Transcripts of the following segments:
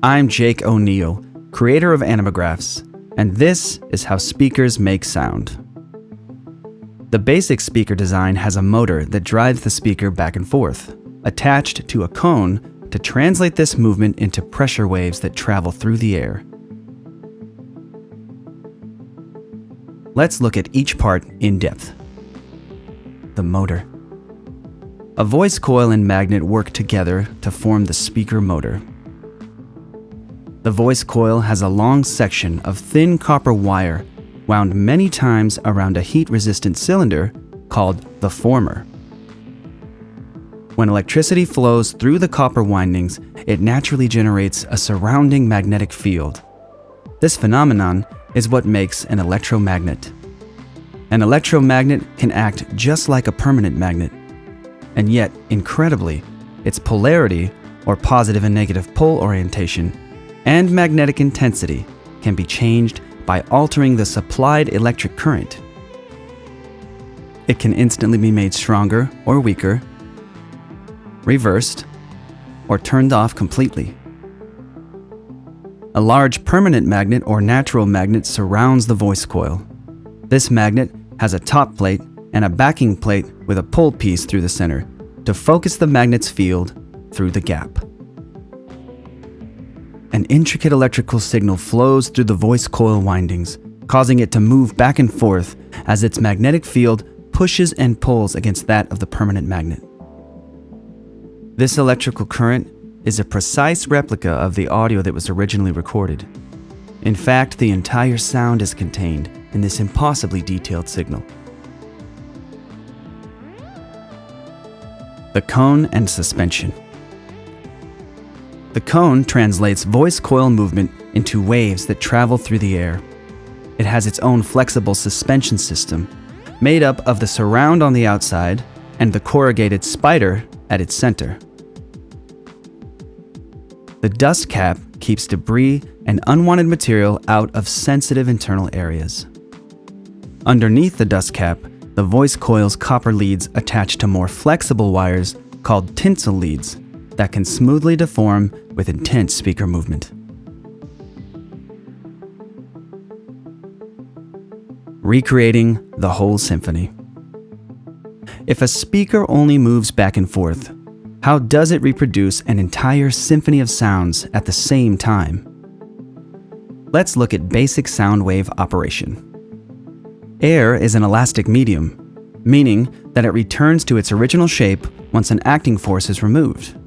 I'm Jake O'Neill, creator of Animagraphs, and this is how speakers make sound. The basic speaker design has a motor that drives the speaker back and forth, attached to a cone to translate this movement into pressure waves that travel through the air. Let's look at each part in depth. The motor. A voice coil and magnet work together to form the speaker motor. The voice coil has a long section of thin copper wire wound many times around a heat-resistant cylinder called the former. When electricity flows through the copper windings, it naturally generates a surrounding magnetic field. This phenomenon is what makes an electromagnet. An electromagnet can act just like a permanent magnet, and yet, incredibly, its polarity, or positive and negative pole orientation, and magnetic intensity can be changed by altering the supplied electric current. It can instantly be made stronger or weaker, reversed, or turned off completely. A large permanent magnet or natural magnet surrounds the voice coil. This magnet has a top plate and a backing plate with a pull piece through the center to focus the magnet's field through the gap. An intricate electrical signal flows through the voice coil windings, causing it to move back and forth as its magnetic field pushes and pulls against that of the permanent magnet. This electrical current is a precise replica of the audio that was originally recorded. In fact, the entire sound is contained in this impossibly detailed signal. The cone and suspension. The cone translates voice coil movement into waves that travel through the air. It has its own flexible suspension system, made up of the surround on the outside and the corrugated spider at its center. The dust cap keeps debris and unwanted material out of sensitive internal areas. Underneath the dust cap, the voice coil's copper leads attach to more flexible wires called tinsel leads that can smoothly deform with intense speaker movement. Recreating the whole symphony. If a speaker only moves back and forth, how does it reproduce an entire symphony of sounds at the same time? Let's look at basic sound wave operation. Air is an elastic medium, meaning that it returns to its original shape once an acting force is removed.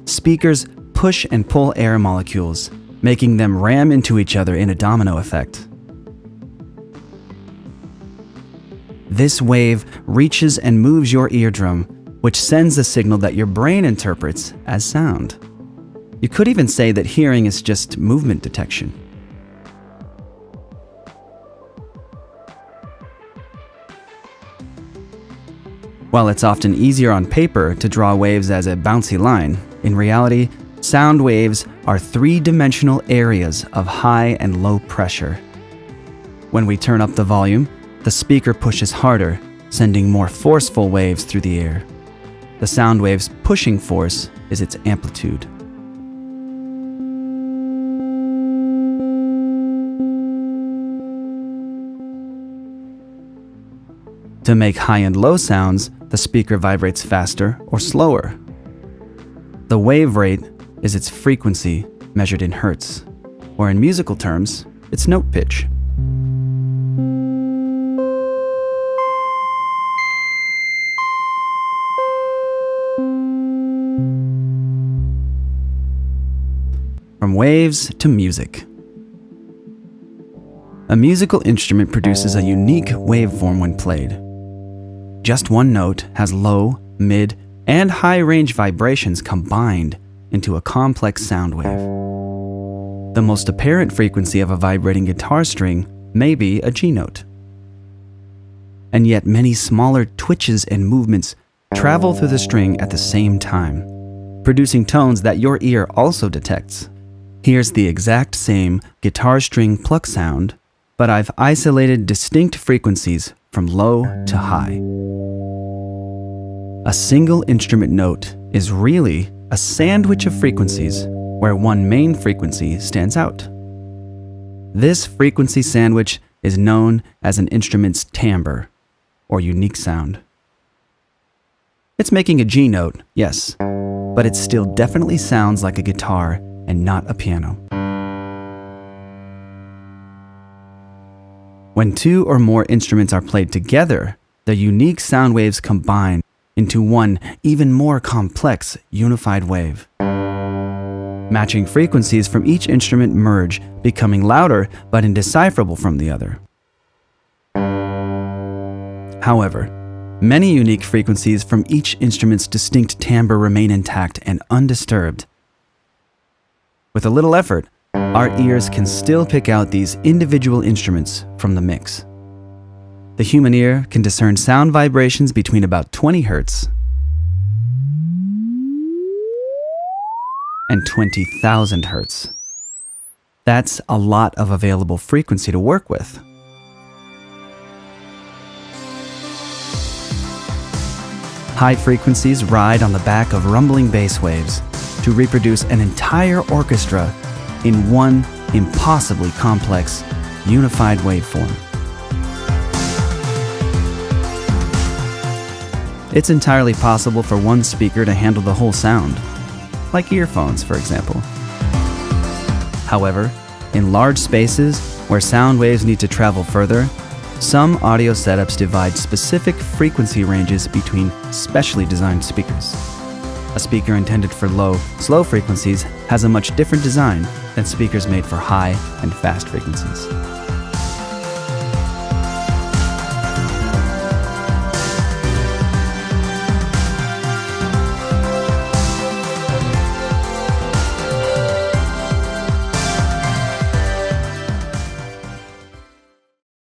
Speakers push and pull air molecules, making them ram into each other in a domino effect. This wave reaches and moves your eardrum, which sends a signal that your brain interprets as sound. You could even say that hearing is just movement detection. While it's often easier on paper to draw waves as a bouncy line, in reality, sound waves are three-dimensional areas of high and low pressure. When we turn up the volume, the speaker pushes harder, sending more forceful waves through the air. The sound wave's pushing force is its amplitude. To make high and low sounds, the speaker vibrates faster or slower. The wave rate is its frequency measured in hertz, or in musical terms, its note pitch. From waves to music. A musical instrument produces a unique waveform when played. Just one note has low, mid, and high range vibrations combined into a complex sound wave. The most apparent frequency of a vibrating guitar string may be a G note. And yet many smaller twitches and movements travel through the string at the same time, producing tones that your ear also detects. Here's the exact same guitar string pluck sound, but I've isolated distinct frequencies from low to high. A single instrument note is really a sandwich of frequencies where one main frequency stands out. This frequency sandwich is known as an instrument's timbre, or unique sound. It's making a G note, yes, but it still definitely sounds like a guitar and not a piano. When two or more instruments are played together, their unique sound waves combine into one even more complex unified wave. Matching frequencies from each instrument merge, becoming louder but indecipherable from the other. However, many unique frequencies from each instrument's distinct timbre remain intact and undisturbed. With a little effort, our ears can still pick out these individual instruments from the mix. The human ear can discern sound vibrations between about 20 Hz and 20,000 Hz. That's a lot of available frequency to work with. High frequencies ride on the back of rumbling bass waves to reproduce an entire orchestra in one impossibly complex, unified waveform. It's entirely possible for one speaker to handle the whole sound, like earphones, for example. However, in large spaces where sound waves need to travel further, some audio setups divide specific frequency ranges between specially designed speakers. A speaker intended for low, slow frequencies has a much different design than speakers made for high and fast frequencies.